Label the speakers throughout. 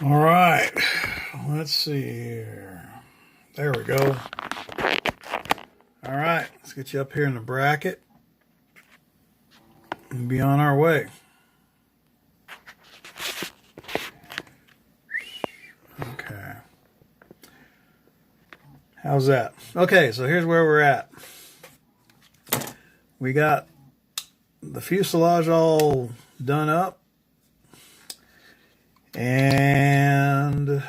Speaker 1: All right, let's see here. There we go. All right, let's get you up here in the bracket and be on our way. Okay. How's that? Okay, so here's where we're at. We got the fuselage all done up. And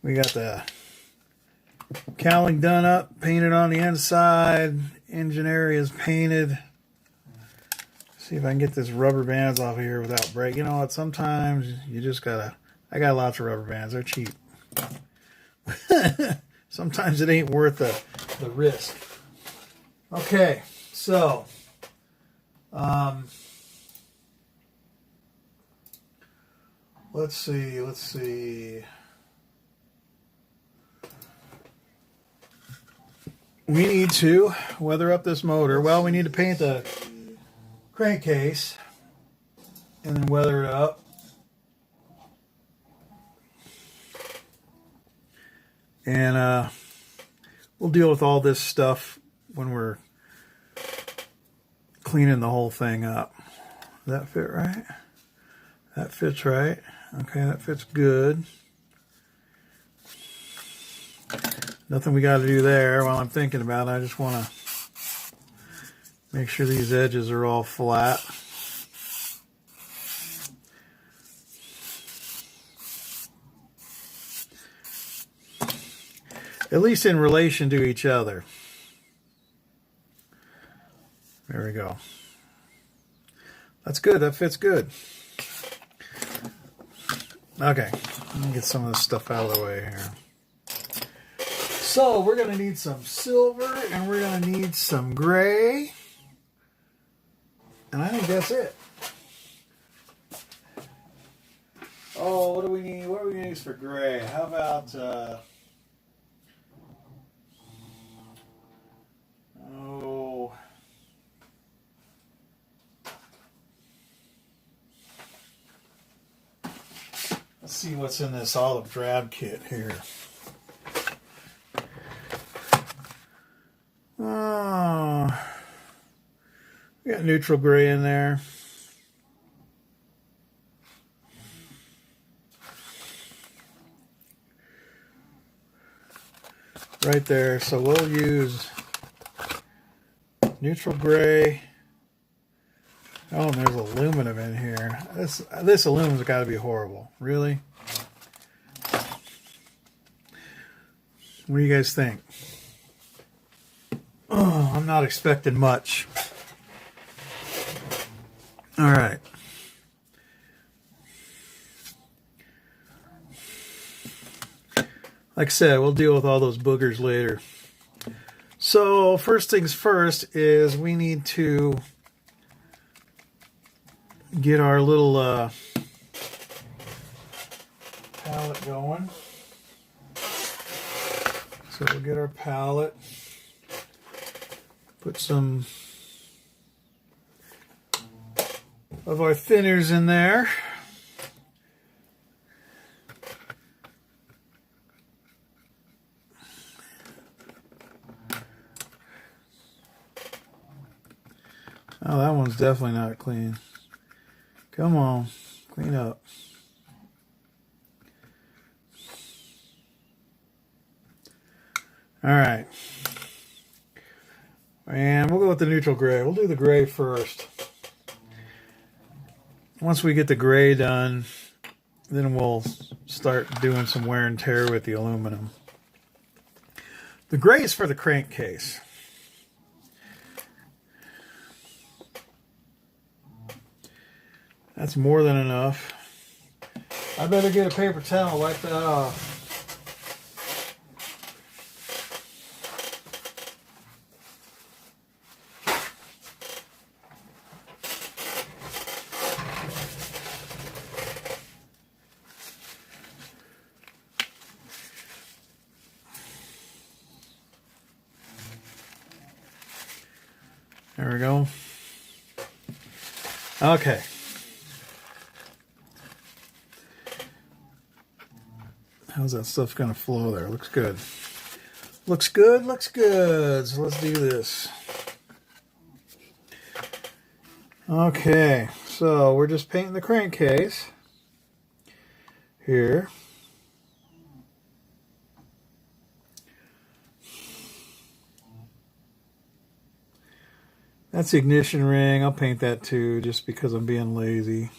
Speaker 1: we got the cowling done up, painted on the inside. Engine area is painted. See if I can get this rubber bands off of here without breaking. You know what? Sometimes you just gotta. I got lots of rubber bands. They're cheap. Sometimes it ain't worth the risk. Okay, so let's see. We need to weather up this motor. Well, we need to paint the crankcase and then weather it up. And we'll deal with all this stuff when we're cleaning the whole thing up. Does that fit right? That fits right. Okay, that fits good. Nothing we got to do there while I'm thinking about it. I just want to make sure these edges are all flat. At least in relation to each other. There we go. That's good. That fits good. Okay, let me get some of this stuff out of the way here. So we're going to need some silver and we're going to need some gray. And I think that's it. Oh, what do we need? What are we going to use for gray? How about... Let's see what's in this olive drab kit here. Oh, we got neutral gray in there. Right there. So we'll use neutral gray. Oh, and there's aluminum in here. This aluminum's got to be horrible. Really? What do you guys think? Oh, I'm not expecting much. All right. Like I said, we'll deal with all those boogers later. So first things first is we need to get our little palette going. So we'll get our palette, put some of our thinners in there. Oh, that one's definitely not clean. Come on, clean up. All right. And we'll go with the neutral gray. We'll do the gray first. Once we get the gray done, then we'll start doing some wear and tear with the aluminum. The gray is for the crankcase. That's more than enough. I better get a paper towel and wipe that off. There we go. Okay. How's that stuff going to flow there? Looks good. Looks good, looks good. So let's do this. Okay, so we're just painting the crankcase here. That's the ignition ring. I'll paint that too, just because I'm being lazy.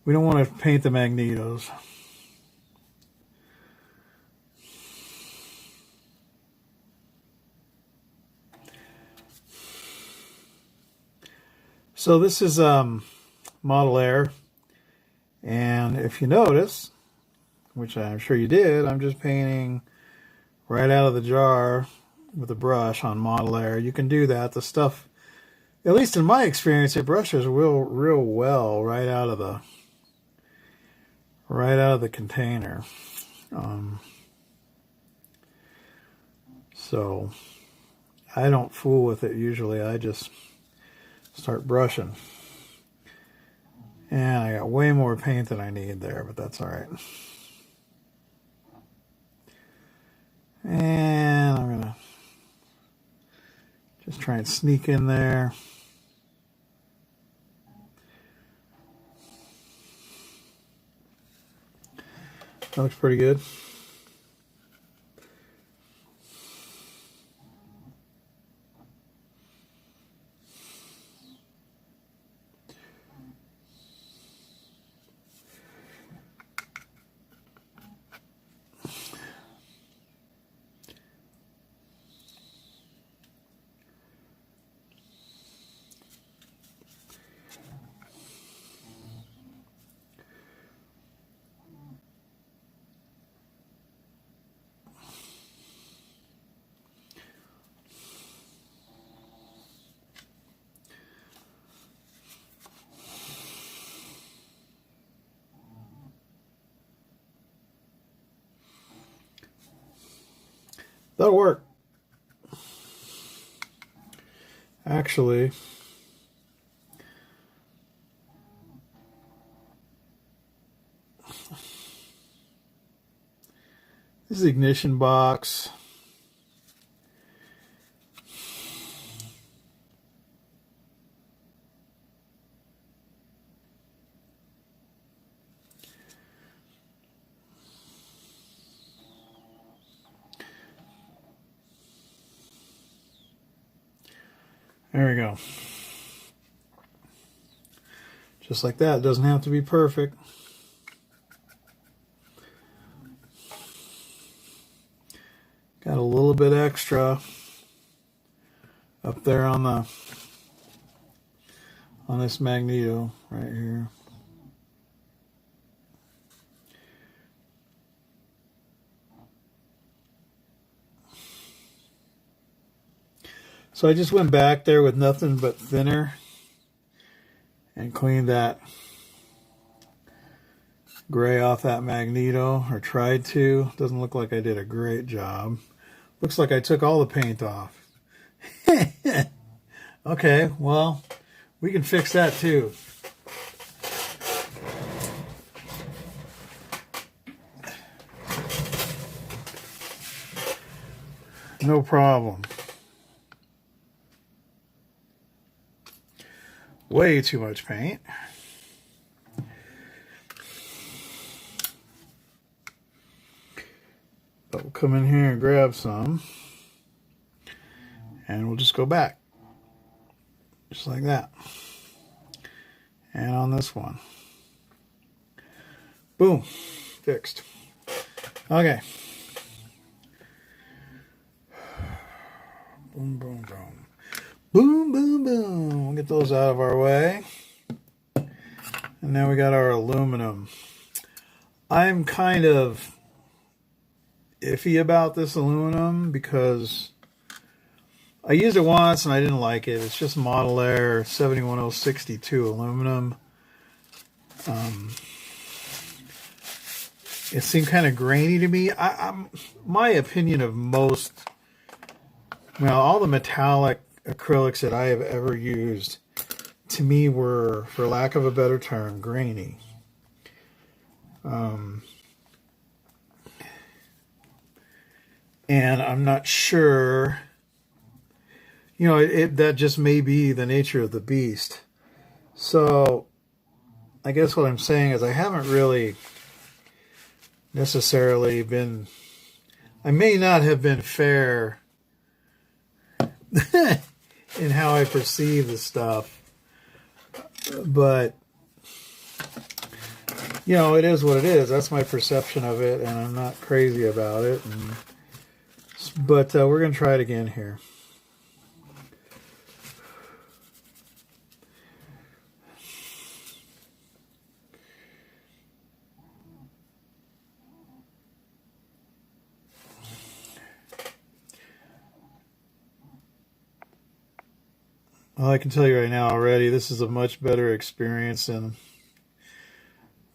Speaker 1: We don't want to paint the magnetos. So this is Model Air, and if you notice, which I'm sure you did, I'm just painting right out of the jar with a brush on Model Air. You can do that. The stuff, at least in my experience, it brushes real well right out of the container. So I don't fool with it usually. I just start brushing. And I got way more paint than I need there, but that's all right. And I'm gonna just try and sneak in there. That looks pretty good. That'll work. Actually, this is the ignition box. There we go. Just like that. It doesn't have to be perfect. Got a little bit extra up there on this magneto right here. So I just went back there with nothing but thinner and cleaned that gray off that magneto, or tried to. Doesn't look like I did a great job. Looks like I took all the paint off. Okay, well, we can fix that too. No problem. Way too much paint. But we'll come in here and grab some. And we'll just go back. Just like that. And on this one. Boom. Fixed. Okay. Boom, boom, boom. Boom, boom, boom. We'll get those out of our way. And now we got our aluminum. I'm kind of iffy about this aluminum because I used it once and I didn't like it. It's just Model Air 71062 aluminum. It seemed kind of grainy to me. My opinion of most, well, all the metallic acrylics that I have ever used to me were, for lack of a better term, grainy. And I'm not sure, you know, that just may be the nature of the beast. So I guess what I'm saying is I haven't really necessarily been, I may not have been fair in how I perceive the stuff, but you know, it is what it is. That's my perception of it, and I'm not crazy about it. But we're going to try it again here. Well, I can tell you right now already, this is a much better experience than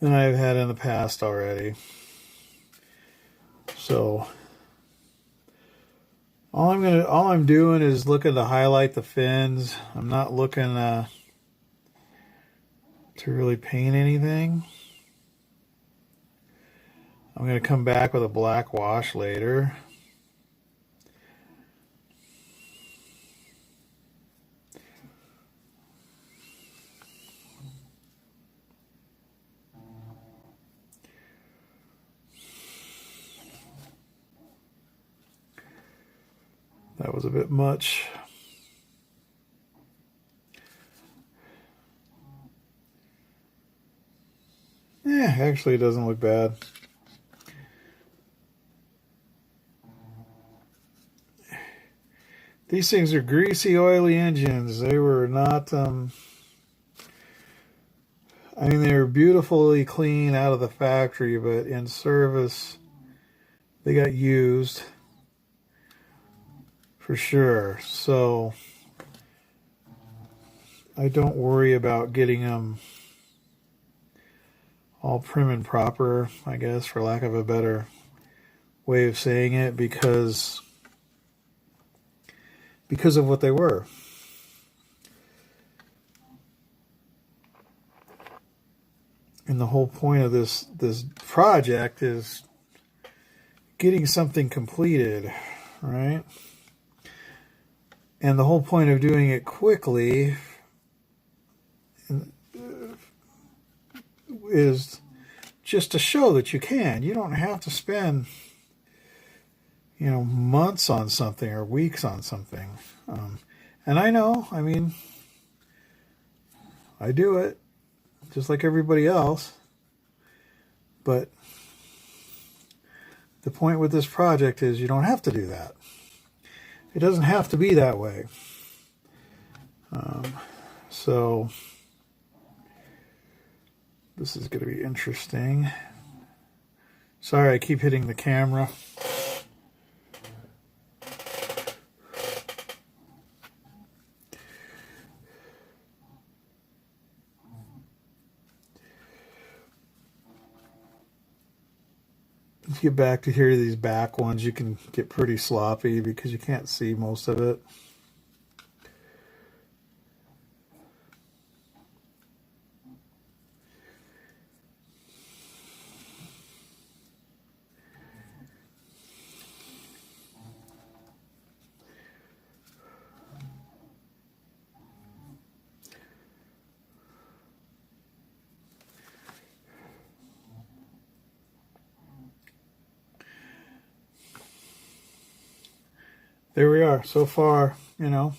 Speaker 1: I've had in the past already. So all I'm doing is looking to highlight the fins. I'm not looking to really paint anything. I'm going to come back with a black wash later. That was a bit much. Yeah, actually it doesn't look bad. These things are greasy, oily engines. They were not, I mean, they were beautifully clean out of the factory, but in service, they got used. For sure. So I don't worry about getting them all prim and proper, I guess, for lack of a better way of saying it, because of what they were. And the whole point of this project is getting something completed, right? And the whole point of doing it quickly is just to show that you can. You don't have to spend, you know, months on something or weeks on something. And I know, I mean, I do it just like everybody else. But the point with this project is you don't have to do that. It doesn't have to be that way. So this is going to be interesting. Sorry, I keep hitting the camera. If you get back to here, these back ones, you can get pretty sloppy because you can't see most of it. There we are. So far, you know,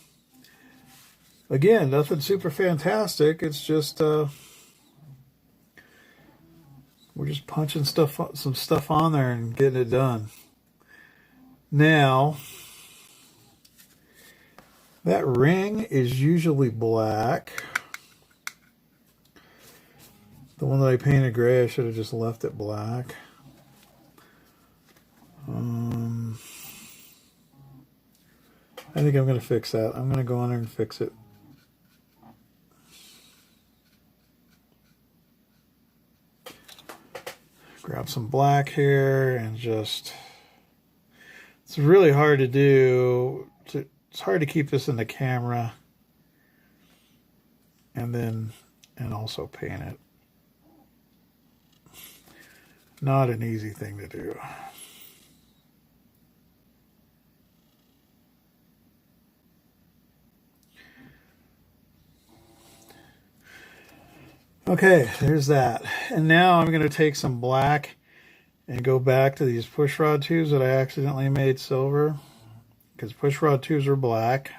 Speaker 1: again, nothing super fantastic. It's just we're just punching some stuff on there and getting it done. Now, that ring is usually black. The one that I painted gray, I should have just left it black. I think I'm going to fix that. I'm going to go on there and fix it. Grab some black here and just... It's really hard to do. It's hard to keep this in the camera and also paint it. Not an easy thing to do. Okay, there's that. And now I'm going to take some black and go back to these pushrod tubes that I accidentally made silver, because pushrod tubes are black.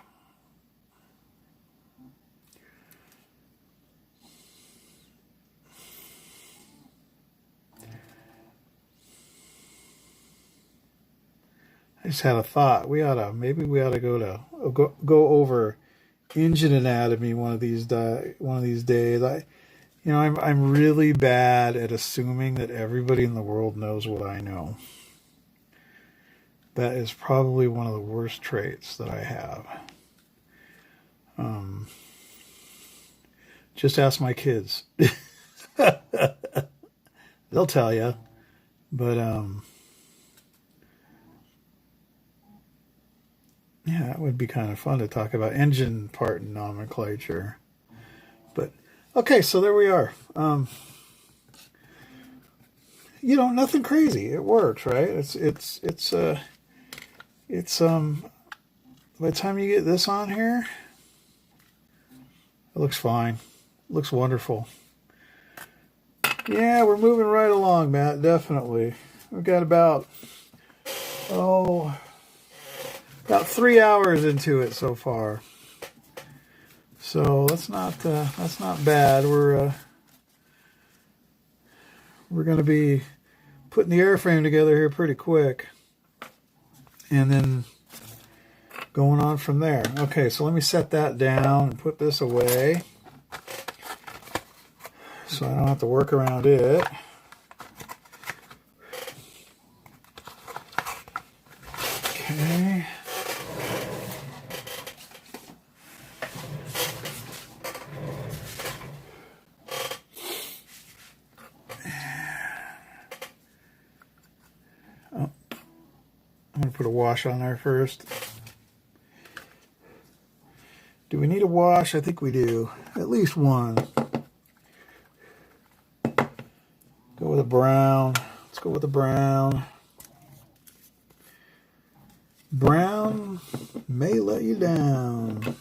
Speaker 1: I just had a thought. Maybe we ought to go over engine anatomy one of these days. I'm really bad at assuming that everybody in the world knows what I know. That is probably one of the worst traits that I have. Just ask my kids. They'll tell you. But yeah, it would be kind of fun to talk about engine part nomenclature. But okay, so there we are. Nothing crazy. It works, right? It's by the time you get this on here, it looks fine. It looks wonderful. Yeah, we're moving right along, Matt, definitely. We've got about 3 hours into it so far. So that's not bad. We're going to be putting the airframe together here pretty quick, and then going on from there. Okay, so let me set that down and put this away so I don't have to work around it. Okay. I'm going to put a wash on there first. Do we need a wash? I think we do. At least one. Go with a brown. Let's go with a brown. Brown may let you down.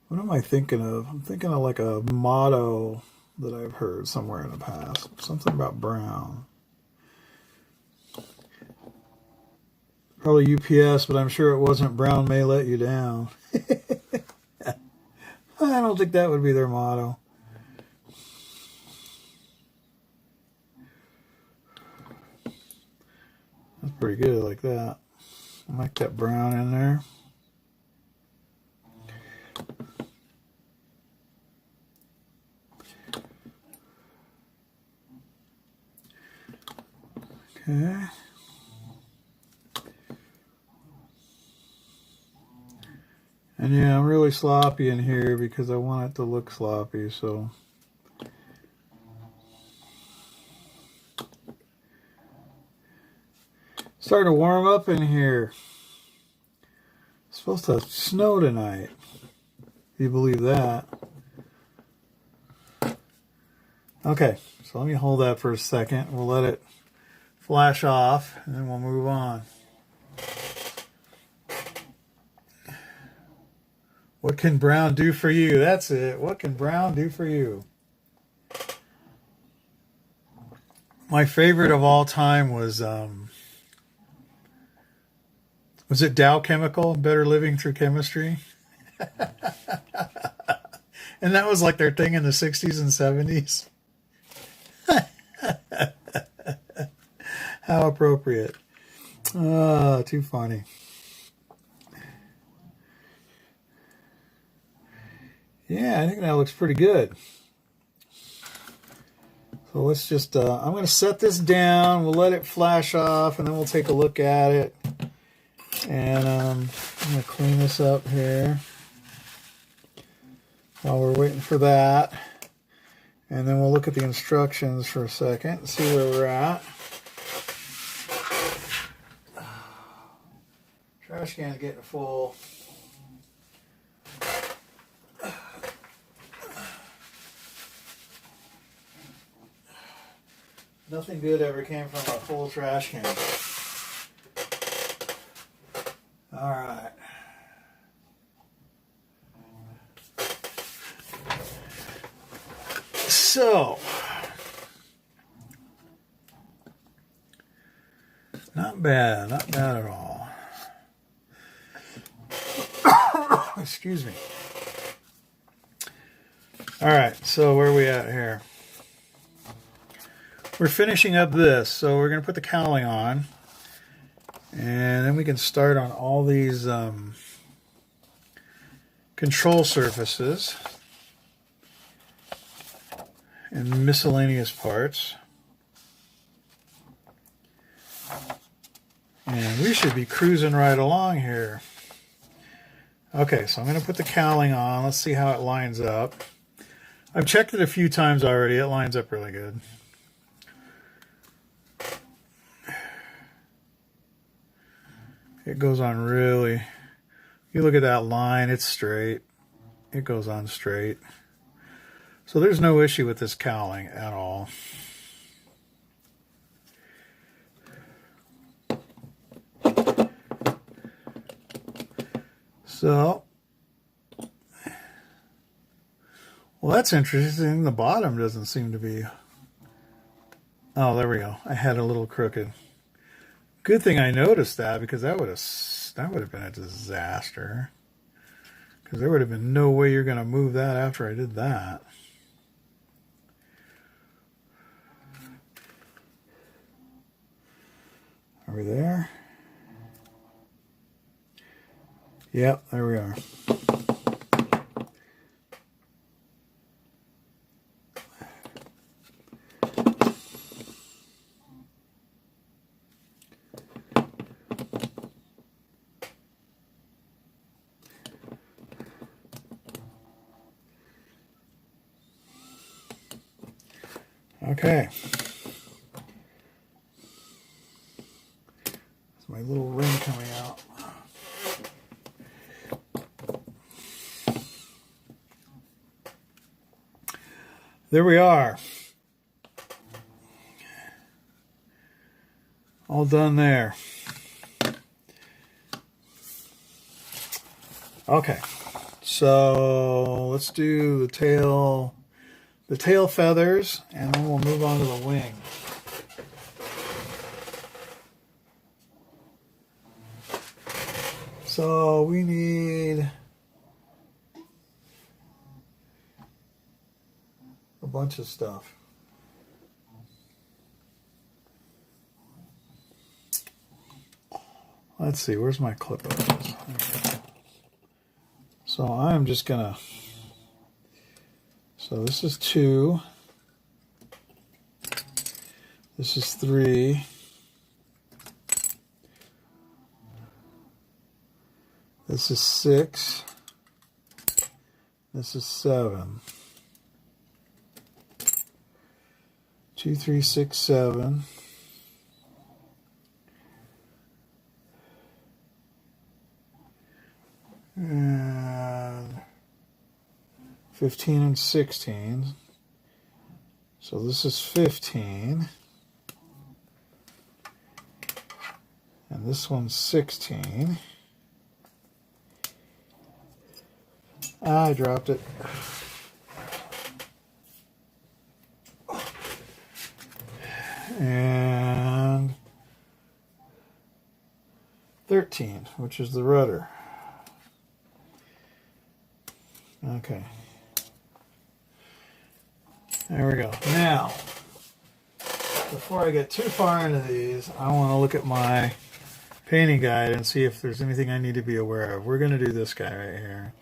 Speaker 1: What am I thinking of? I'm thinking of like a motto that I've heard somewhere in the past. Something about brown. Probably UPS, but I'm sure it wasn't brown may let you down. I don't think that would be their motto. That's pretty good, like that. I like that brown in there. Okay. And yeah, I'm really sloppy in here because I want it to look sloppy, so. Starting to warm up in here. It's supposed to snow tonight. If you believe that. Okay, so let me hold that for a second. We'll let it flash off and then we'll move on. What can brown do for you? That's it. What can brown do for you? My favorite of all time was it Dow Chemical, Better Living Through Chemistry? And that was like their thing in the 60s and 70s. How appropriate. Too funny. Yeah, I think that looks pretty good. So let's just, I'm going to set this down. We'll let it flash off, and then we'll take a look at it. And I'm going to clean this up here while we're waiting for that. And then we'll look at the instructions for a second and see where we're at. Trash can's getting full. Nothing good ever came from a full trash can. All right. So, not bad at all. Excuse me. All right, so where are we at here? We're finishing up this, so we're going to put the cowling on, and then we can start on all these control surfaces and miscellaneous parts. And we should be cruising right along here. Okay, so I'm going to put the cowling on. Let's see how it lines up. I've checked it a few times already. It lines up really good. It goes on really... You look at that line, it's straight. It goes on straight. So there's no issue with this cowling at all. So, well, that's interesting. The bottom doesn't seem to be... Oh, there we go. I had a little crooked. Good thing I noticed that, because that would have been a disaster. Because there would have been no way you're going to move that after I did that. Are we there? Yep, there we are. Okay. There's my little ring coming out. There we are. All done there. Okay. So let's do the tail feathers, and then we'll move on to the wing. So we need a bunch of stuff. Let's see, where's my clip? Okay. So I'm just gonna, so this is 2, this is 3, this is 6, this is 7. 2, 3, 6, 7. And 15 and 16. So this is 15. And this one's 16. I dropped it. And 13, which is the rudder. Okay. There we go. Now, before I get too far into these, I want to look at my painting guide and see if there's anything I need to be aware of. We're going to do this guy right here.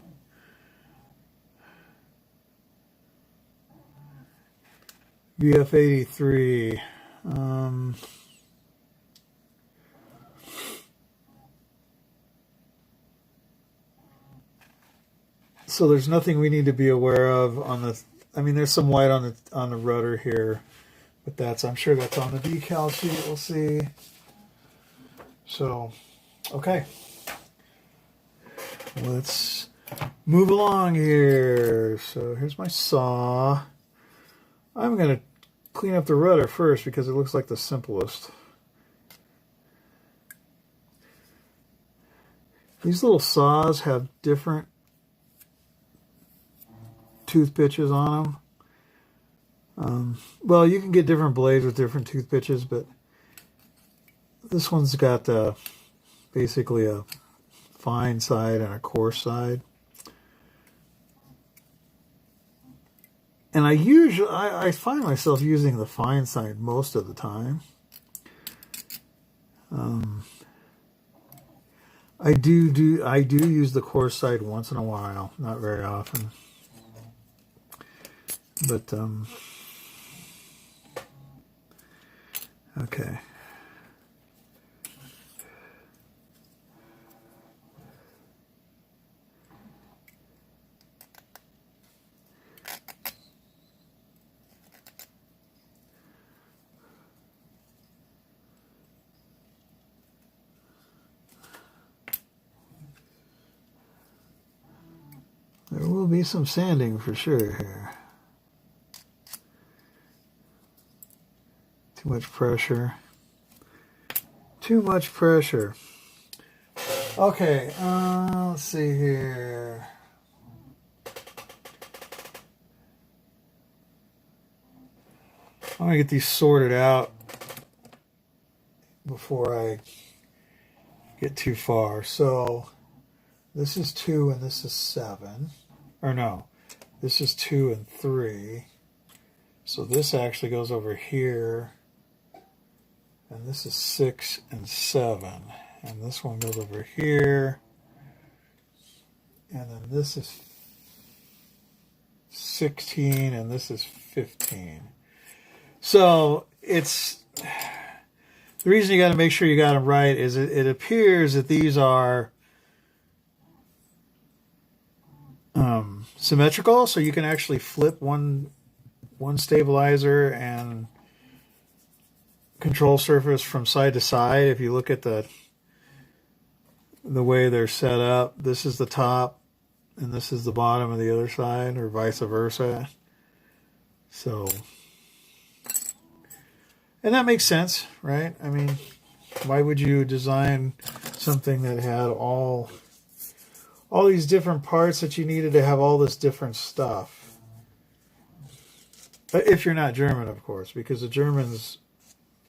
Speaker 1: VF83. So there's nothing we need to be aware of on the, I mean, there's some white on the rudder here, but I'm sure that's on the decal sheet, we'll see. So, okay. Let's move along here. So here's my saw. I'm going to clean up the rudder first because it looks like the simplest. These little saws have different tooth pitches on them. Well, you can get different blades with different tooth pitches, but this one's got basically a fine side and a coarse side. And I find myself using the fine side most of the time. I do use the coarse side once in a while, not very often. But okay. There will be some sanding for sure here. Too much pressure. Too much pressure. Okay, let's see here. I'm gonna get these sorted out before I get too far. So this is 2 and this is 7. Or no, this is 2 and 3. So this actually goes over here. And this is 6 and 7. And this one goes over here. And then this is 16 and this is 15. So it's... The reason you got to make sure you got them right is it appears that these are symmetrical, so you can actually flip one stabilizer and control surface from side to side. If you look at the way they're set up, this is the top and this is the bottom of the other side, or vice versa. So, and that makes sense, right? I mean, why would you design something that had all these different parts that you needed to have all this different stuff? If you're not German, of course, because the Germans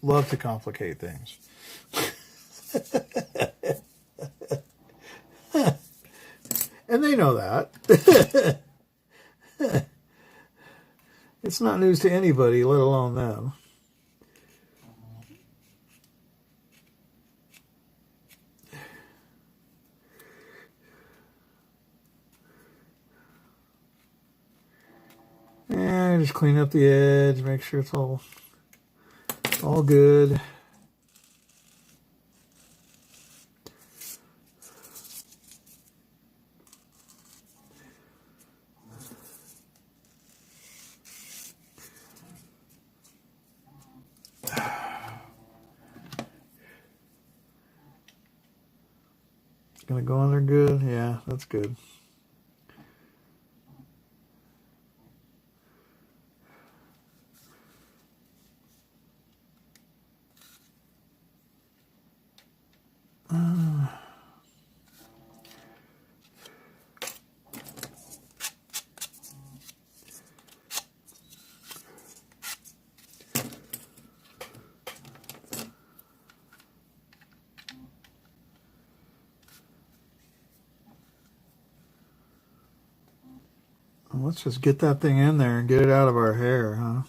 Speaker 1: love to complicate things. And they know that. It's not news to anybody, let alone them. And just clean up the edge, make sure it's all good. It's gonna go in there good? Yeah, that's good. Let's just get that thing in there and get it out of our hair, huh?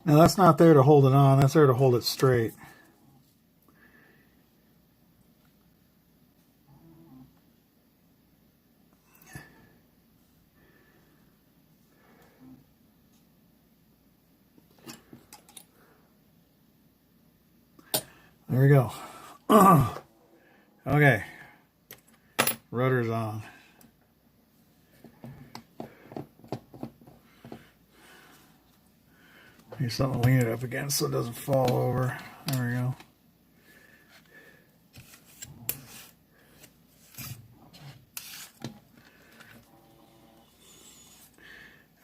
Speaker 1: Now that's not there to hold it on, that's there to hold it straight. There we go. Okay. Rudder's on. Need something to lean it up against so it doesn't fall over. There we go.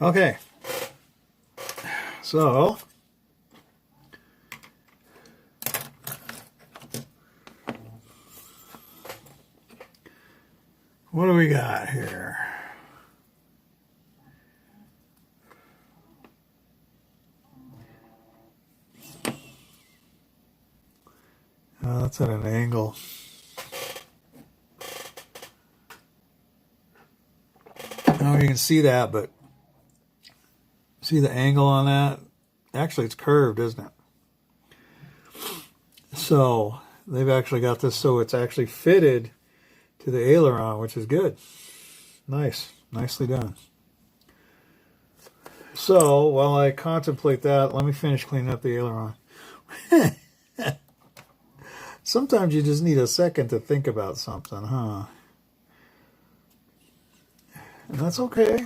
Speaker 1: Okay. So what do we got here? That's at an angle. I don't know if you can see that, but see the angle on that? Actually, it's curved, isn't it? So they've actually got this so it's actually fitted to the aileron, which is good. Nice. Nicely done. So while I contemplate that, let me finish cleaning up the aileron. Sometimes you just need a second to think about something, huh? And that's okay.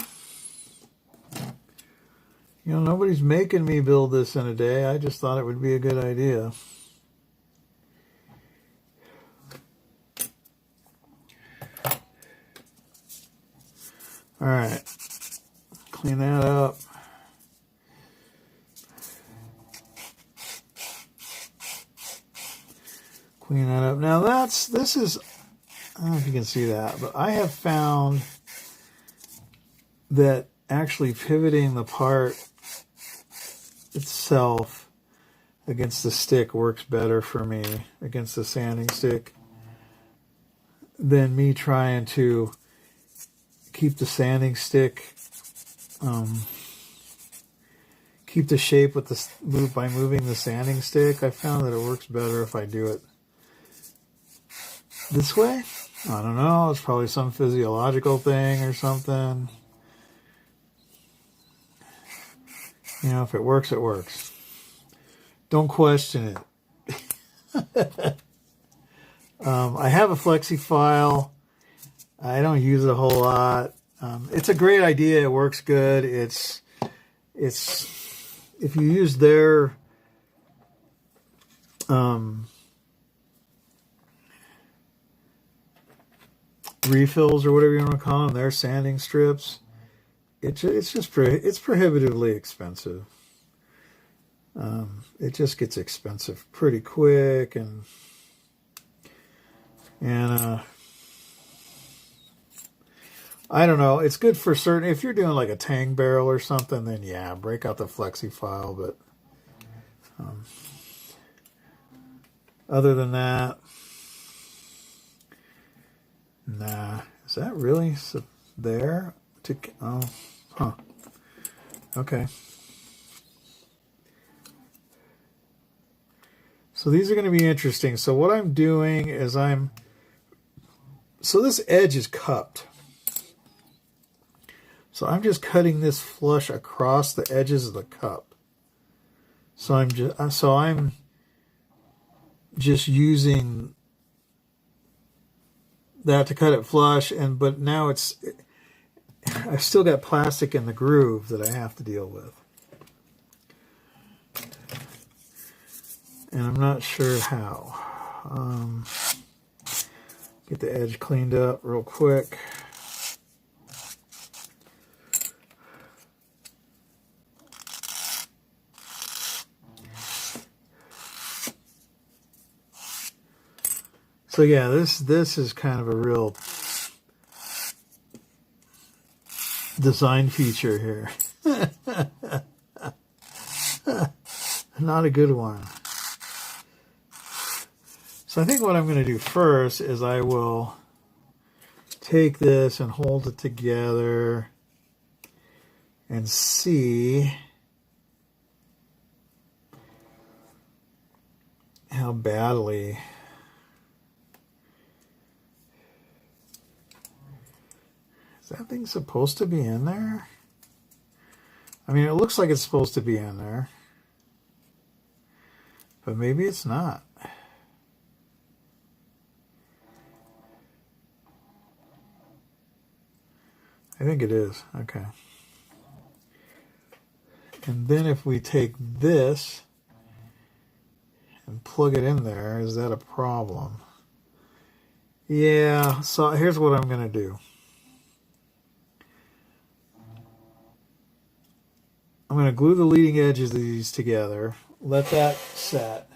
Speaker 1: You know, nobody's making me build this in a day. I just thought it would be a good idea. All right. Clean that up. Clean that up. Now this is, I don't know if you can see that, but I have found that actually pivoting the part itself against the stick works better for me, against the sanding stick, than me trying to keep the sanding stick, keep the shape with the by moving the sanding stick. I found that it works better if I do it this way. I don't know, it's probably some physiological thing or something. You know, if it works, it works. Don't question it. I have a flexi file. I don't use it a whole lot. It's a great idea. It works good. It's if you use their refills or whatever you want to call them, their sanding strips, it's prohibitively expensive. It just gets expensive pretty quick, and I don't know. It's good for certain. If you're doing like a tang barrel or something, then yeah, break out the flexi file. But other than that, nah. Is that really there? Oh, huh. Okay. So these are going to be interesting. So what I'm doing is so this edge is cupped. So I'm just cutting this flush across the edges of the cup. So I'm just using that to cut it flush, but now I've still got plastic in the groove that I have to deal with. And I'm not sure how. Get the edge cleaned up real quick. So yeah, this is kind of a real design feature here. Not a good one. So I think what I'm going to do first is I will take this and hold it together and see how badly is that thing supposed to be in there? I mean, it looks like it's supposed to be in there, but maybe it's not. I think it is. Okay. And then if we take this and plug it in there, is that a problem? Yeah, so here's what I'm going to do. I'm going to glue the leading edges of these together, let that set,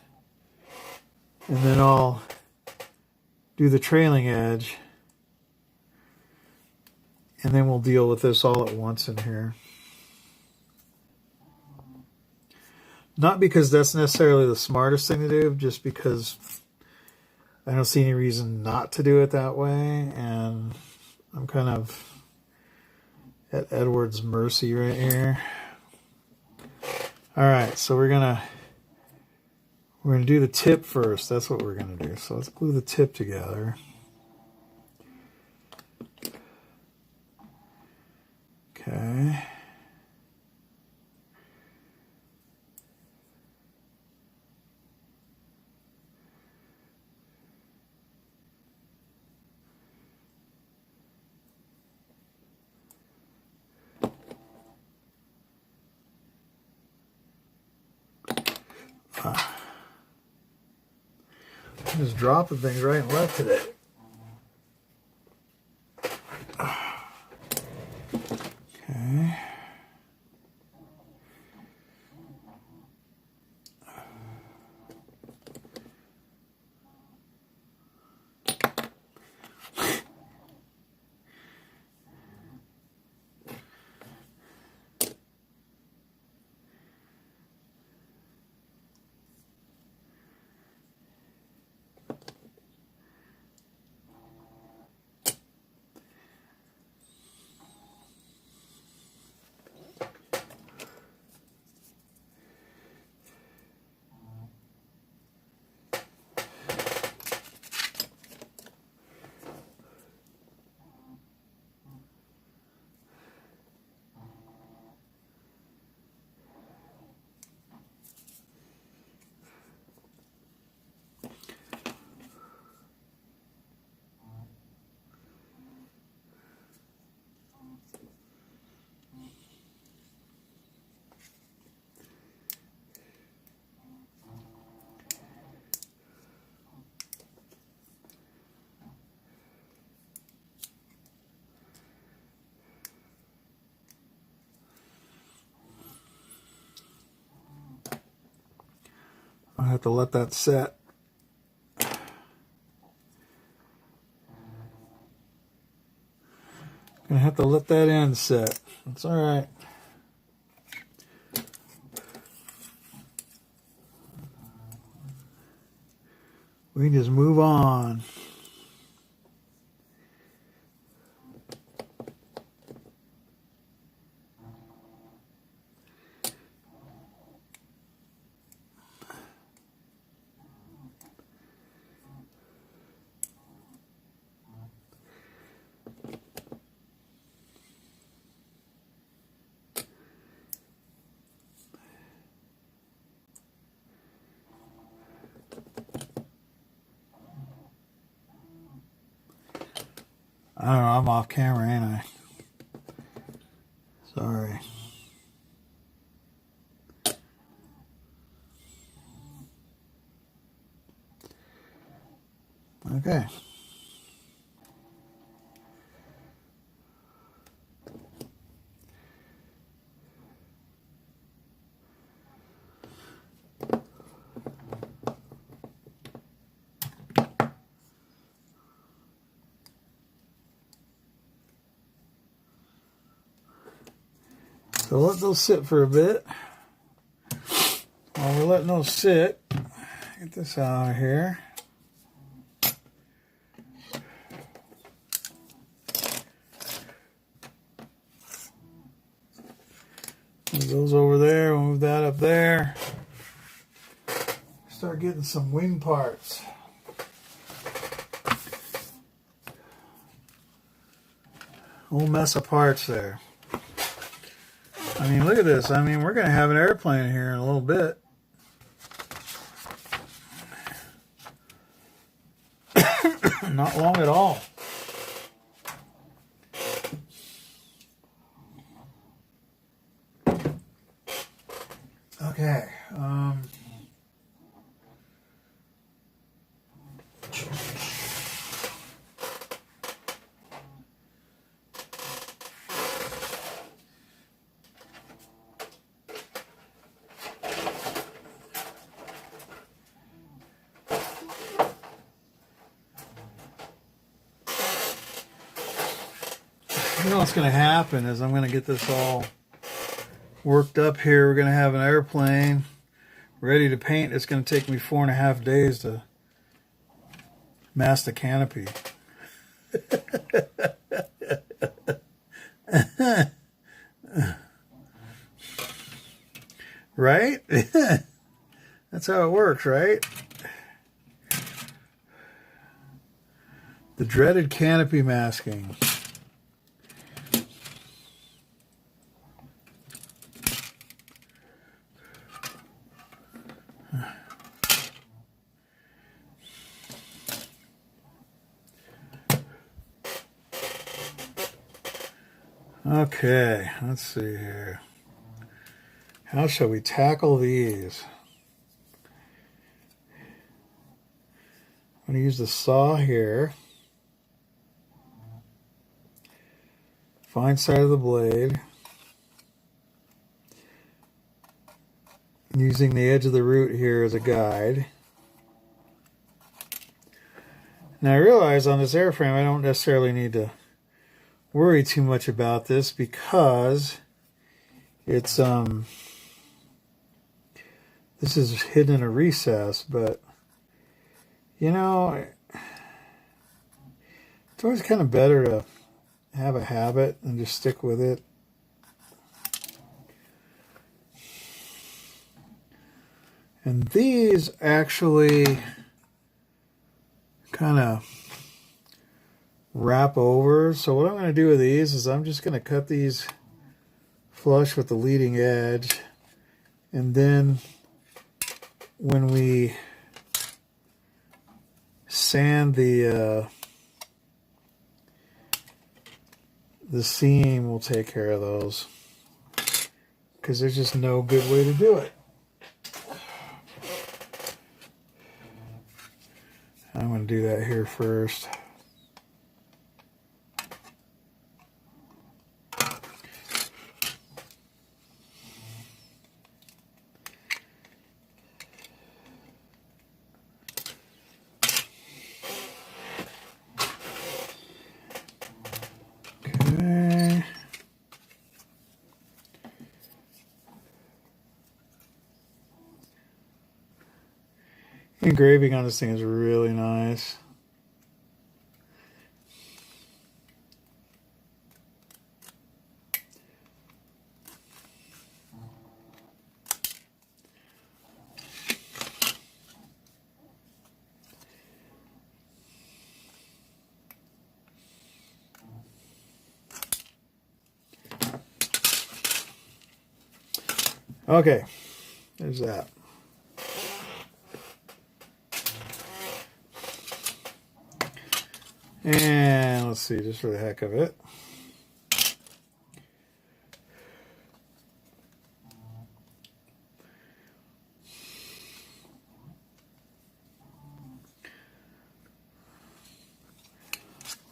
Speaker 1: and then I'll do the trailing edge, and then we'll deal with this all at once in here. Not because that's necessarily the smartest thing to do, just because I don't see any reason not to do it that way, and I'm kind of at Edward's mercy right here. All right, so we're gonna do the tip first. That's what we're gonna do. So let's glue the tip together. Okay. I'm just dropping things right and left today. Okay. I have to let that set. Gonna have to let that end set. That's all right. We can just move on. I don't know, I'm off camera, ain't I? Sorry. Okay. So let those sit for a bit. While we're letting those sit, get this out of here. Move those over there, we'll move that up there. Start getting some wing parts. Whole mess of parts there. I mean, look at this. I mean, we're going to have an airplane here in a little bit. Not long at all. Okay. You know what's going to happen is I'm going to get this all worked up here. We're going to have an airplane ready to paint. It's going to take me 4.5 days to mask the canopy. Right? That's how it works, right? The dreaded canopy masking. Okay, let's see here. How shall we tackle these? I'm going to use the saw here. Fine side of the blade. Using the edge of the root here as a guide. Now I realize on this airframe I don't necessarily need to worry too much about this because it's this is hidden in a recess, but you know, it's always kind of better to have a habit and just stick with it. And these actually kind of wrap over. So what I'm going to do with these is I'm just going to cut these flush with the leading edge. And then when we sand the seam, we'll take care of those. Because there's just no good way to do it. I'm going to do that here first. Okay. Engraving on this thing is really nice. Okay, there's that. And let's see, just for the heck of it.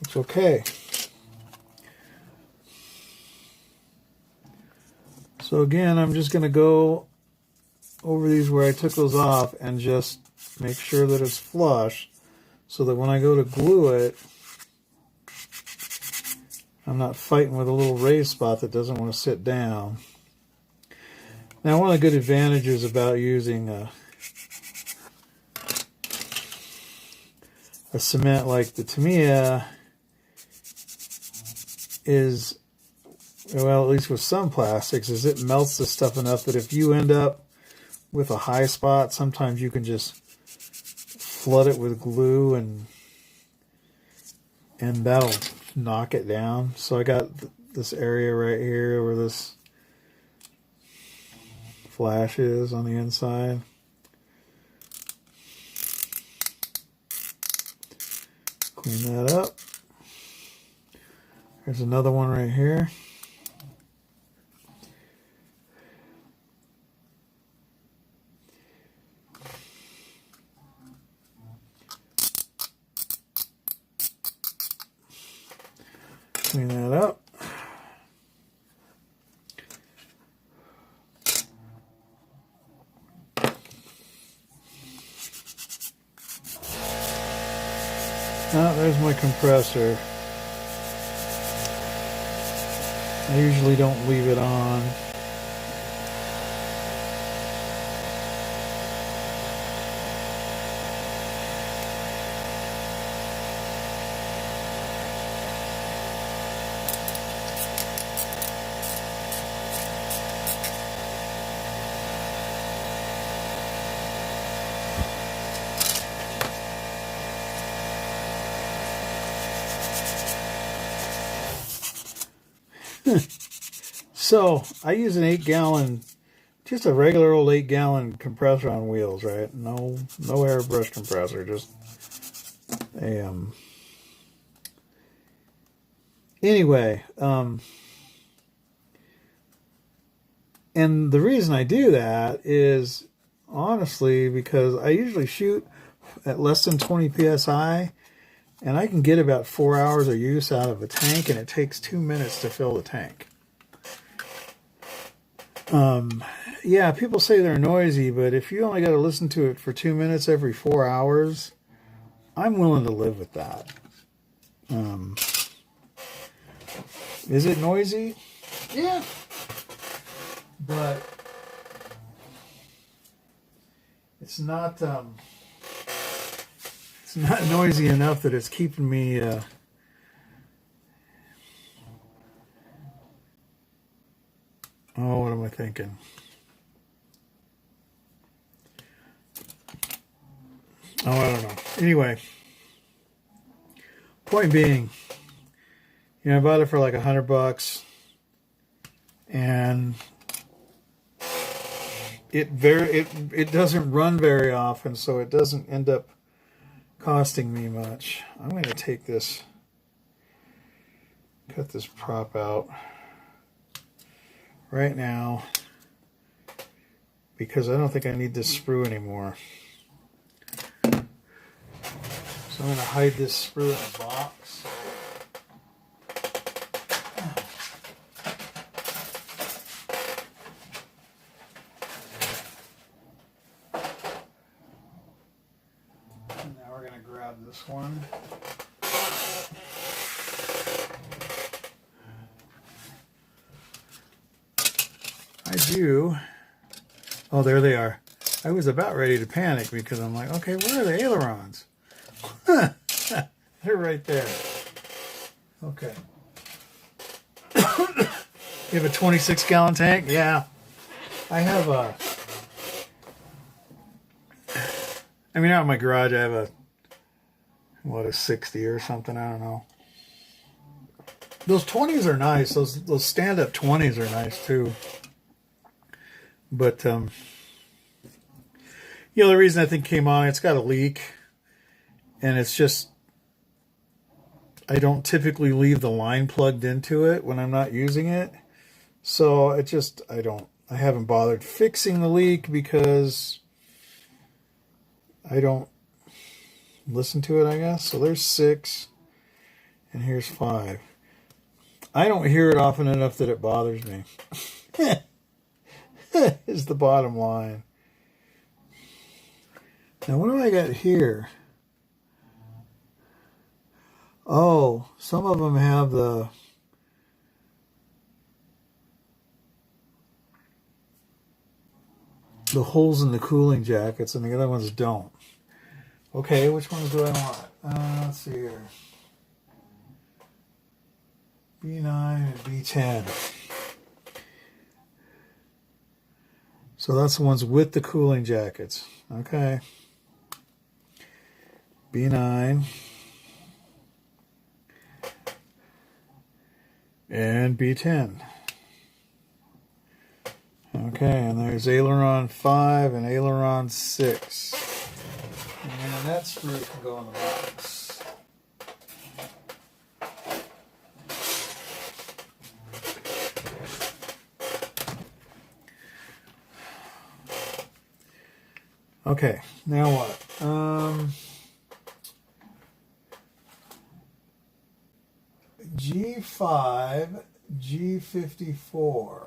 Speaker 1: It's okay. So again, I'm just going to go over these where I took those off and just make sure that it's flush so that when I go to glue it, I'm not fighting with a little raised spot that doesn't want to sit down. Now, one of the good advantages about using a cement like the Tamiya is, well, at least with some plastics, is it melts the stuff enough that if you end up with a high spot, sometimes you can just flood it with glue and that'll knock it down. So I got this area right here where this flash is on the inside. Clean that up. There's another one right here. Oh, there's my compressor. I usually don't leave it on. So I use an 8-gallon, just a regular old 8-gallon compressor on wheels, right? No airbrush compressor, just a anyway. And the reason I do that is honestly because I usually shoot at less than 20 psi, and I can get about 4 hours of use out of a tank, and it takes 2 minutes to fill the tank. Yeah, people say they're noisy, but if you only got to listen to it for 2 minutes every 4 hours, I'm willing to live with that. Is it noisy? Yeah. But it's not noisy enough that it's keeping me oh, what am I thinking? Oh, I don't know. Anyway, point being, you know, I bought it for like $100, and it doesn't run very often, so it doesn't end up costing me much. I'm going to take this, cut this prop out right now because I don't think I need this sprue anymore. So I'm going to hide this sprue in a box. And now we're going to grab this one. I do. Oh, there they are. I was about ready to panic because I'm like, okay, where are the ailerons? They're right there. Okay. You have a 26-gallon tank? Yeah. I have a... I mean, out in my garage, I have a... What, a 60 or something? I don't know. Those 20s are nice. Those stand-up 20s are nice, too. But, you know, the reason I think it came on, it's got a leak. And it's just, I don't typically leave the line plugged into it when I'm not using it. So it just, I haven't bothered fixing the leak because I don't listen to it, I guess. So there's 6 and here's 5. I don't hear it often enough that it bothers me. Is the bottom line. Now what do I got here? Oh, some of them have the holes in the cooling jackets, and the other ones don't. Okay, which ones do I want? Let's see here. B9 and B10. So that's the ones with the cooling jackets. Okay. B9. And B10. Okay, and there's aileron 5 and aileron 6. And that screw can go in the box. Okay, now what? G5, G54.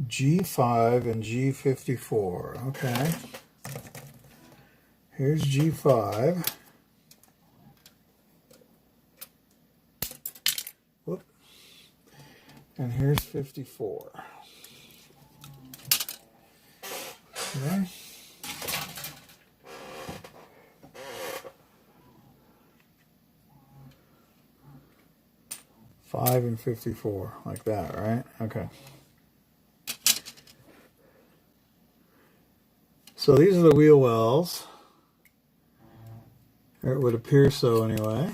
Speaker 1: G5 and G54. Okay. Here's G5. Whoop. And here's 54. Okay. Five and 54, like that, right? Okay. So these are the wheel wells. Or it would appear so anyway.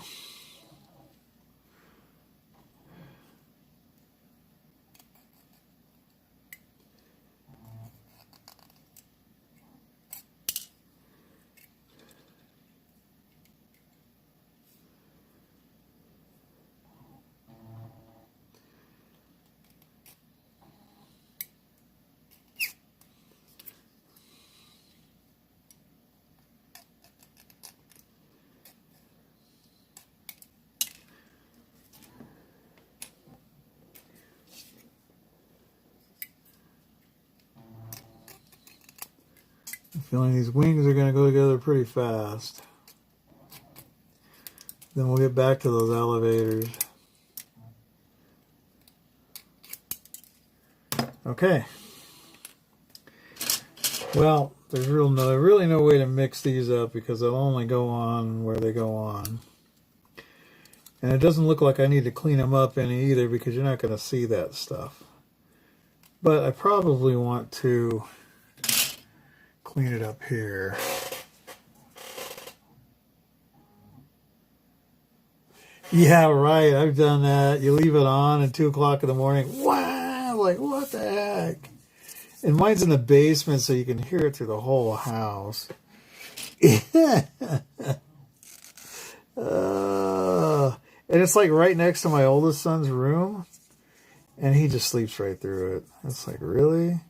Speaker 1: I'm feeling these wings are going to go together pretty fast. Then we'll get back to those elevators. Okay. Well, there's really no way to mix these up because they'll only go on where they go on. And it doesn't look like I need to clean them up any either because you're not going to see that stuff. But I probably want to clean it up here. Yeah, right. I've done that. You leave it on at 2 o'clock in the morning. Wow! Like, what the heck? And mine's in the basement, so you can hear it through the whole house. And it's like right next to my oldest son's room. And he just sleeps right through it. It's like, really?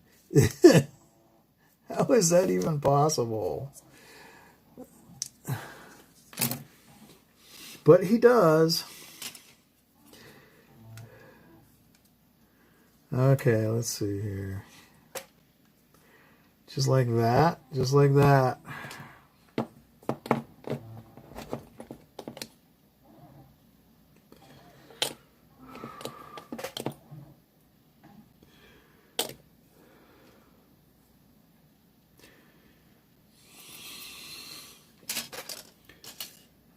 Speaker 1: How is that even possible? But he does. Okay, let's see here. Just like that. Just like that.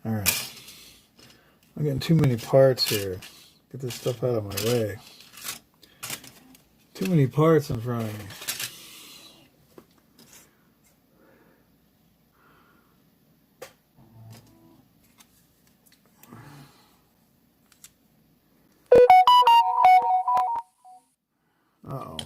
Speaker 1: All right. I'm getting too many parts here. Get this stuff out of my way. Too many parts in front of me. Uh-oh.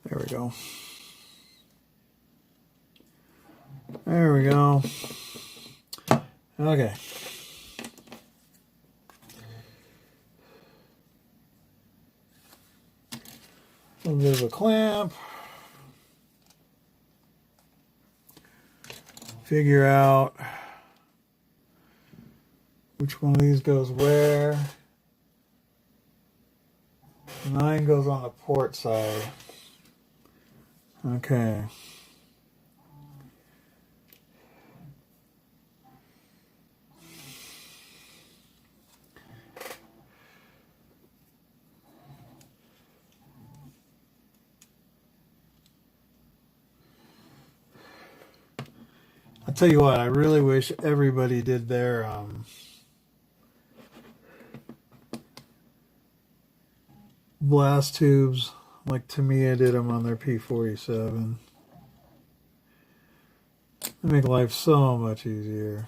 Speaker 1: There we go. There we go. Okay. A little bit of a clamp. Figure out which one of these goes where. 9 goes on the port side. Okay. I'll tell you what, I really wish everybody did their blast tubes like Tamiya did them on their P47. They make life so much easier.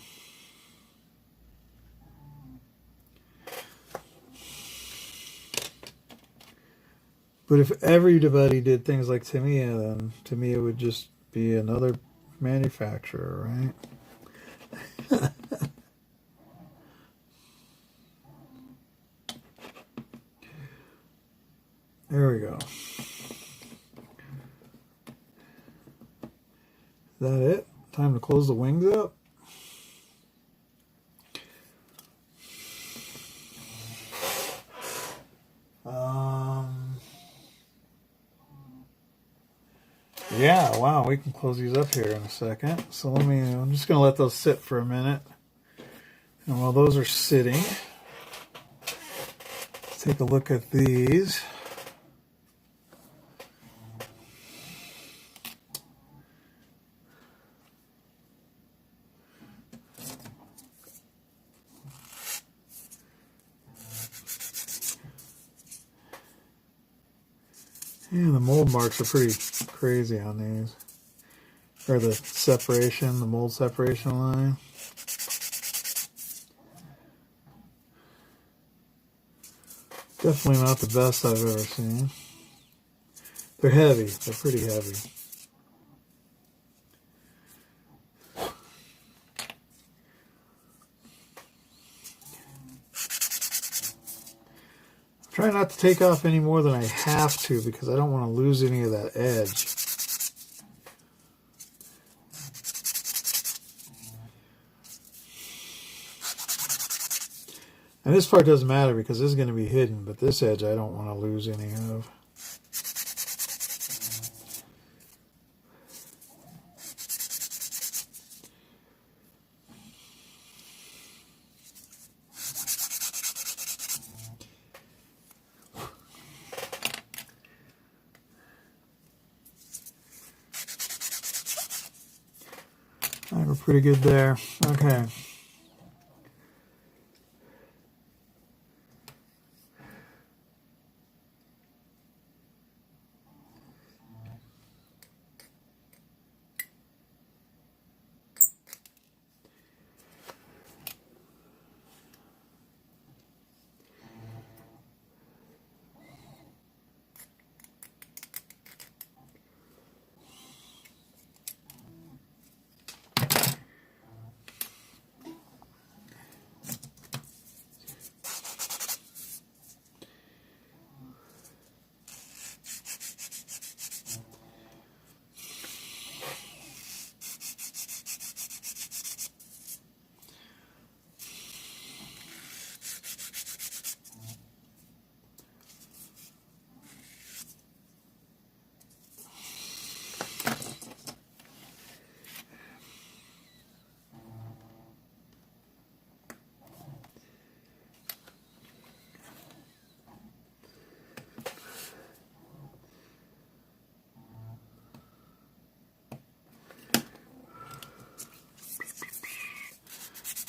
Speaker 1: But if everybody did things like Tamiya, then Tamiya would just be another manufacturer, right? There we go. Is that it? Time to close the wings up. Yeah, wow, we can close these up here in a second. So I'm just going to let those sit for a minute. And while those are sitting, let's take a look at these. Yeah, the mold marks are pretty crazy on these. Or the separation, the mold separation line. Definitely not the best I've ever seen. They're heavy. They're pretty heavy. Try not to take off any more than I have to because I don't want to lose any of that edge. And this part doesn't matter because this is going to be hidden, but this edge I don't want to lose any of. All right, we're pretty good there. Okay.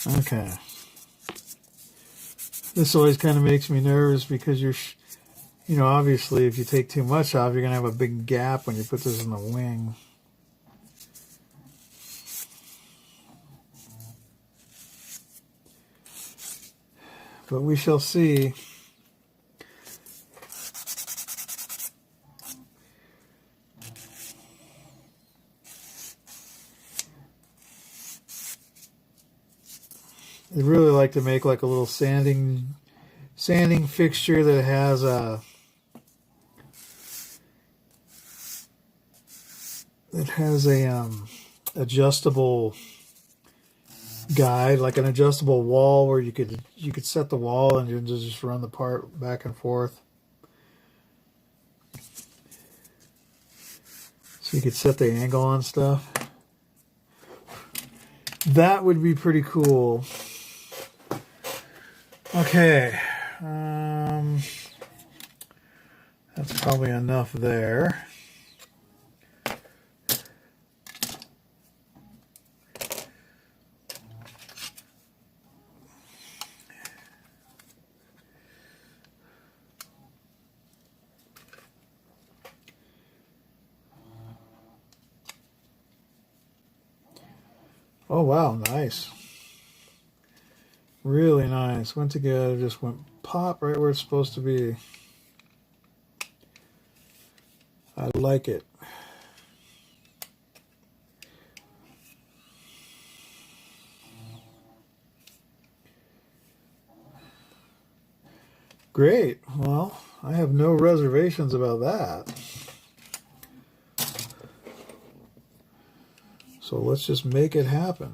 Speaker 1: Okay. This always kind of makes me nervous because obviously if you take too much off, you're going to have a big gap when you put this in the wing. But we shall see. I'd really like to make like a little sanding fixture that has a adjustable guide, like an adjustable wall where you could set the wall and you just run the part back and forth. So you could set the angle on stuff. That would be pretty cool. Okay, that's probably enough there. Oh wow, nice. Really nice. Went together, just went pop right where it's supposed to be. I like it. Great. Well, I have no reservations about that. So let's just make it happen.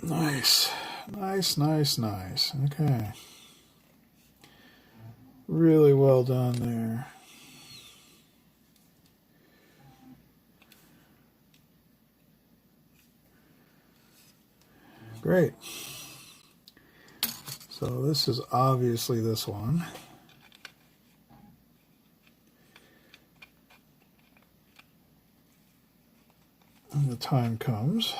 Speaker 1: Nice. Nice. Okay. Really well done there. Great. So this is obviously this one. When the time comes,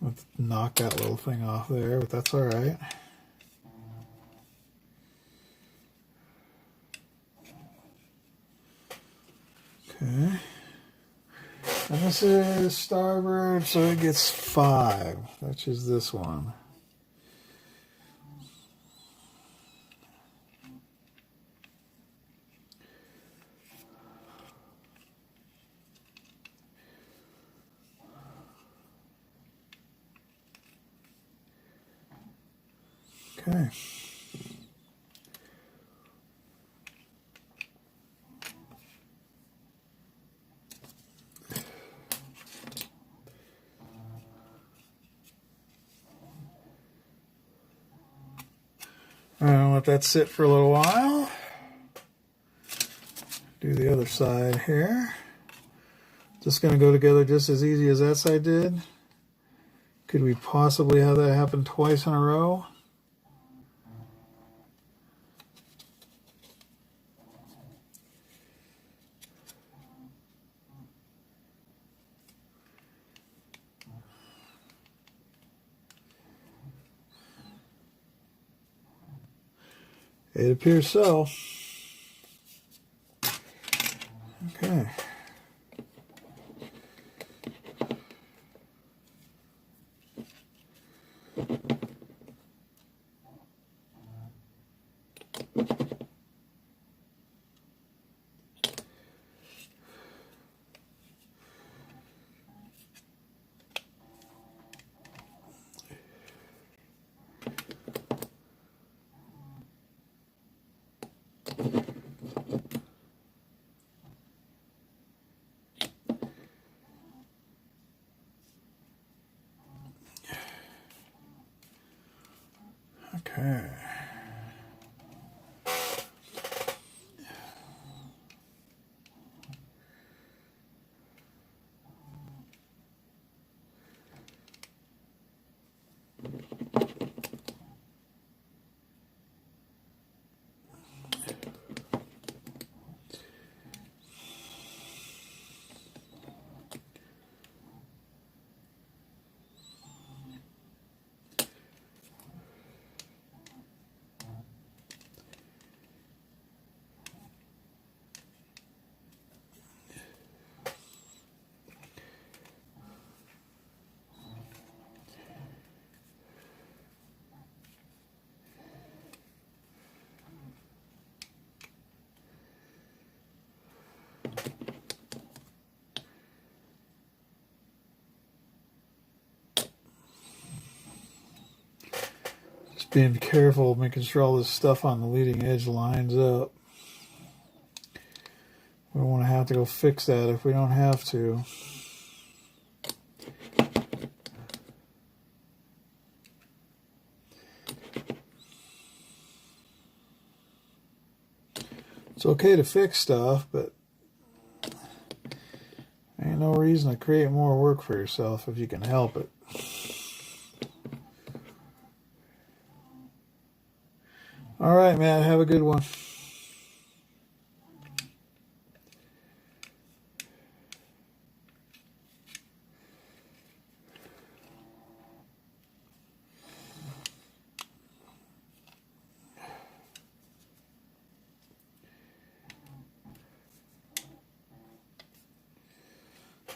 Speaker 1: let's knock that little thing off there, but that's all right. Okay. And this is starboard, so it gets 5, which is this one. Okay. I'll let that sit for a little while. Do the other side here. Just going to go together just as easy as that side did. Could we possibly have that happen twice in a row? It appears so. Okay. Okay. Just being careful, making sure all this stuff on the leading edge lines up. We don't want to have to go fix that if we don't have to. It's okay to fix stuff, but ain't no reason to create more work for yourself if you can help it. All right, Matt, have a good one.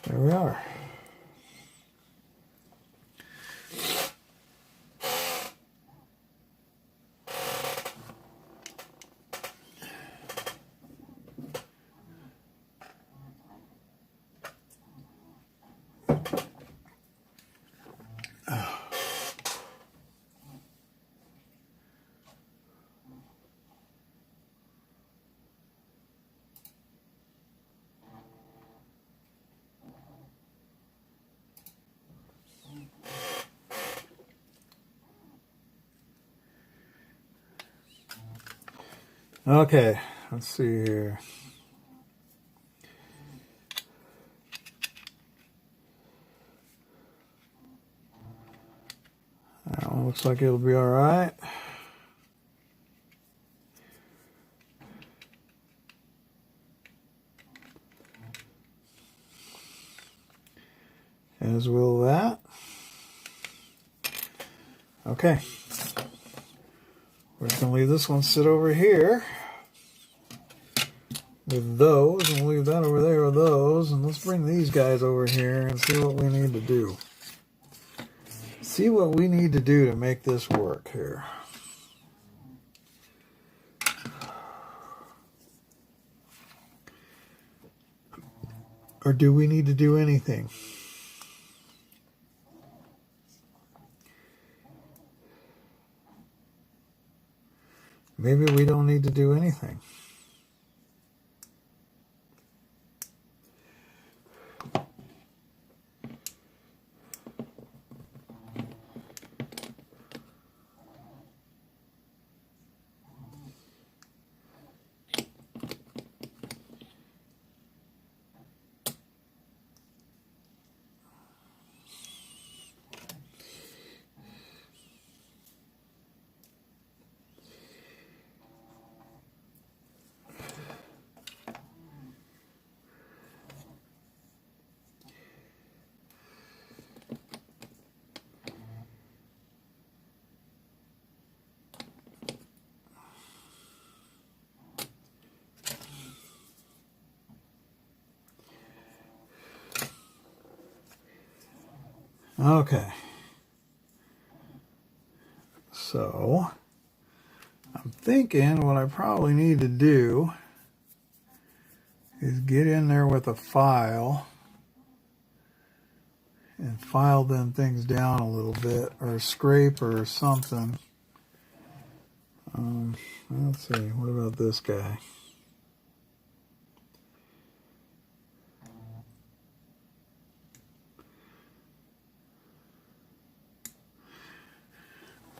Speaker 1: There we are. Okay, let's see here. That one looks like it'll be all right. As will that. Okay. We're just going to leave this one sit over here with those, and we'll leave that over there with those, and let's bring these guys over here and see what we need to do. See what we need to do to make this work here. Or do we need to do anything? Maybe we don't need to do anything. Okay. So, I'm thinking what I probably need to do is get in there with a file and file them things down a little bit, or a scraper or something. Let's see, what about this guy?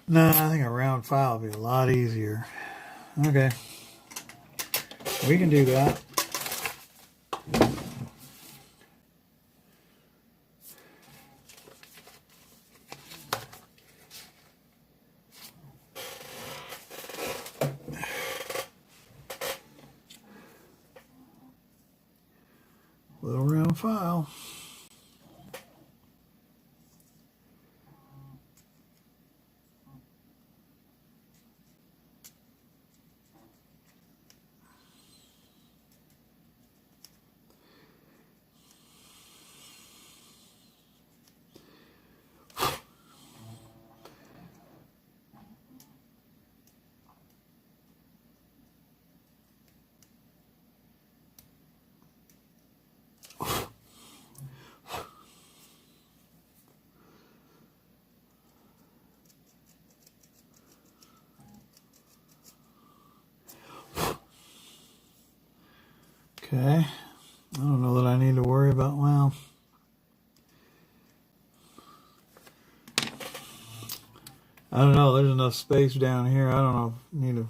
Speaker 1: No, I think a round file would be a lot easier. Okay, we can do that. Little round file. Okay. I don't know that I need to worry about, well, I don't know. There's enough space down here. I don't know if I need to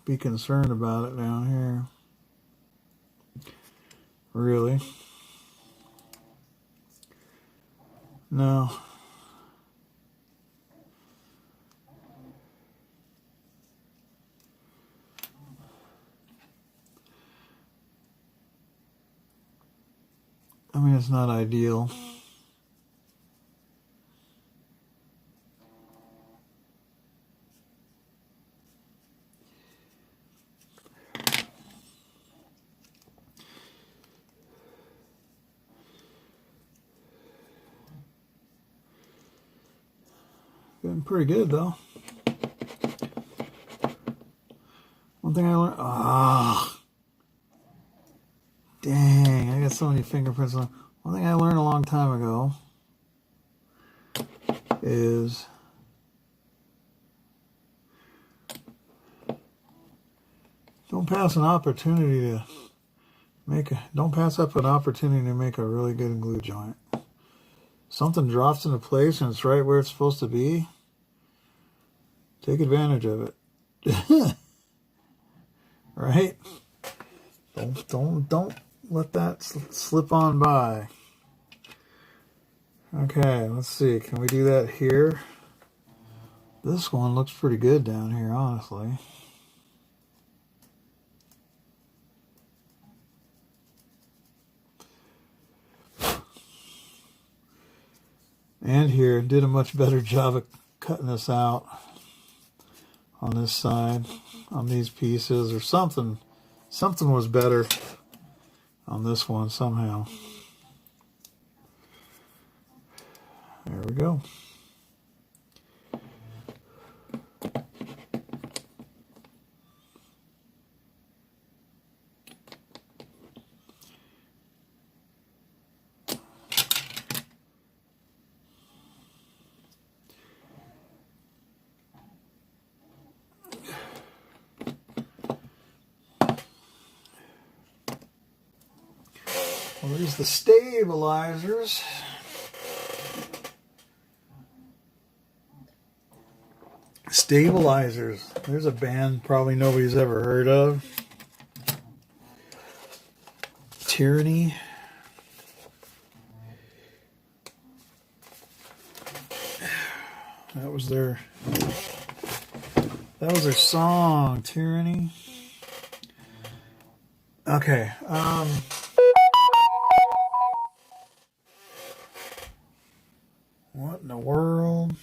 Speaker 1: be concerned about it down here. Really? No. I mean, it's not ideal. Getting pretty good though. One thing I learned, dang, I got so many fingerprints on. One thing I learned a long time ago is don't pass an opportunity to don't pass up an opportunity to make a really good glue joint. Something drops into place and it's right where it's supposed to be. Take advantage of it. Right? Don't let that slip on by. Okay, let's see. Can we do that here? This one looks pretty good down here, honestly. And here, did a much better job of cutting this out on this side, on these pieces, or something. Something was better on this one somehow. There we go. Well, there's the stabilizers. Stabilizers. There's a band probably nobody's ever heard of. Tyranny. That was their song, Tyranny. Okay. What in the world?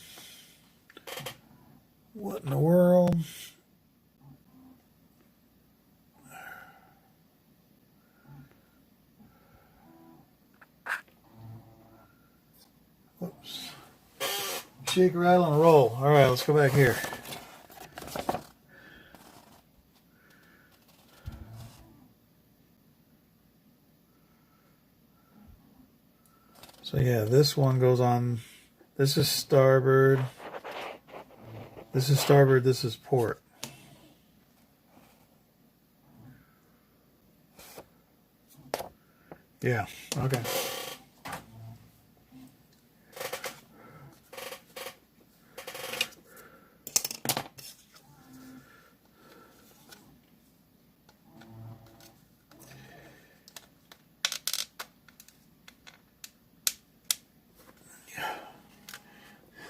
Speaker 1: What in the world? Whoops. Shake, rattle, and roll. All right, let's go back here. So yeah, this one goes on. This is starboard. This is starboard. This is port. Yeah, okay.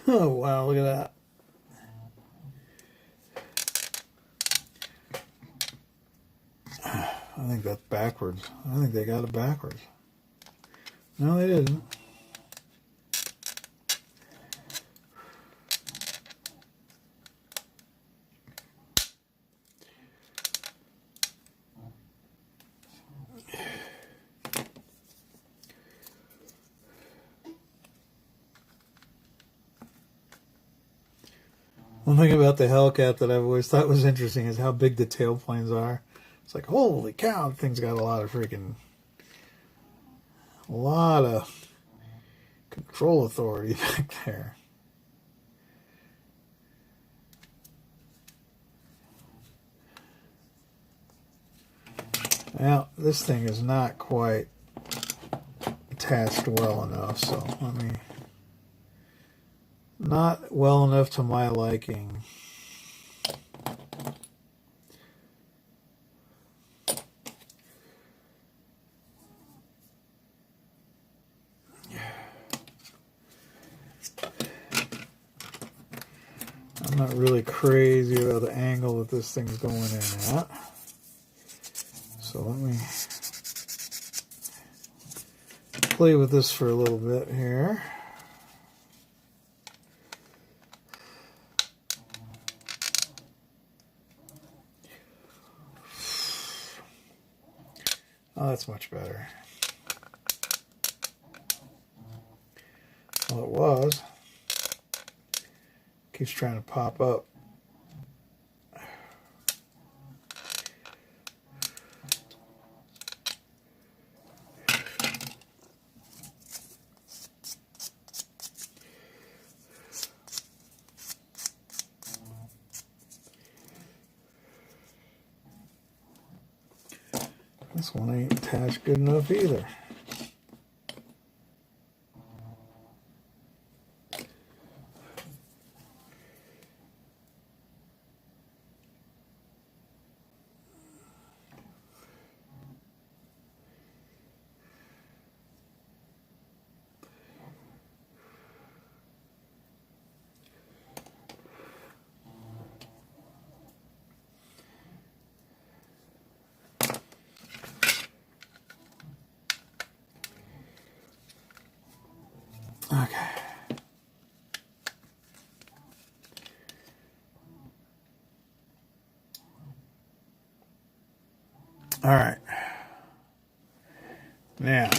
Speaker 1: Oh, wow, look at that. I think that's backwards. I think they got it backwards. No, they didn't. One thing about the Hellcat that I've always thought was interesting is how big the tailplanes are. It's like, holy cow, the thing's got a lot of control authority back there. Now, this thing is not quite attached well enough, so let me... Not well enough to my liking. I'm not really crazy about the angle that this thing's going in at. So let me play with this for a little bit here. Oh, that's much better. Well, it was. Keeps trying to pop up. This one ain't attached good enough either. Okay. All right. Now,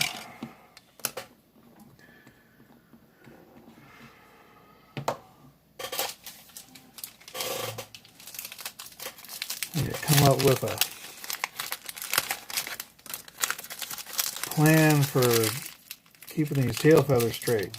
Speaker 1: I need to come up with a plan for keeping these tail feathers straight.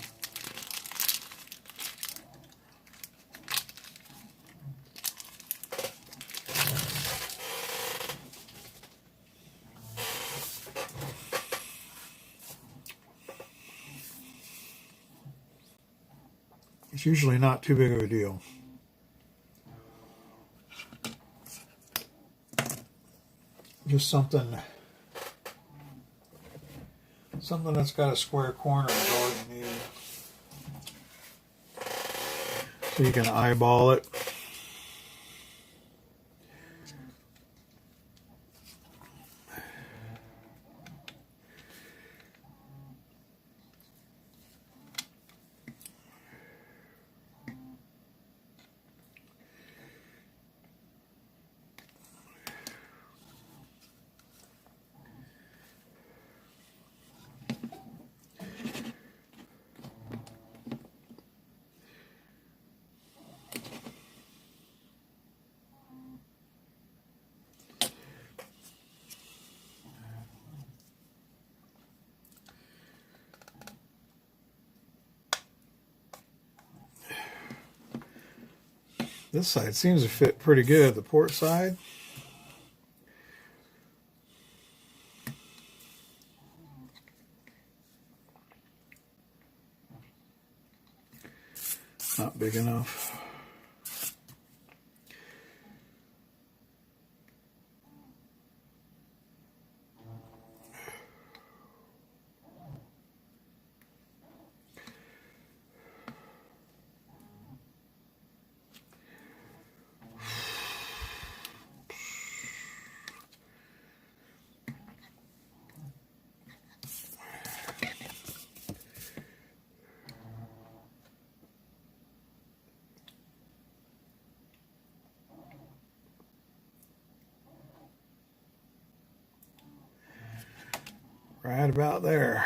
Speaker 1: It's usually not too big of a deal. Just something that's got a square corner is all you need. So you can eyeball it. This side seems to fit pretty good, the port side. Not big enough. Right about there.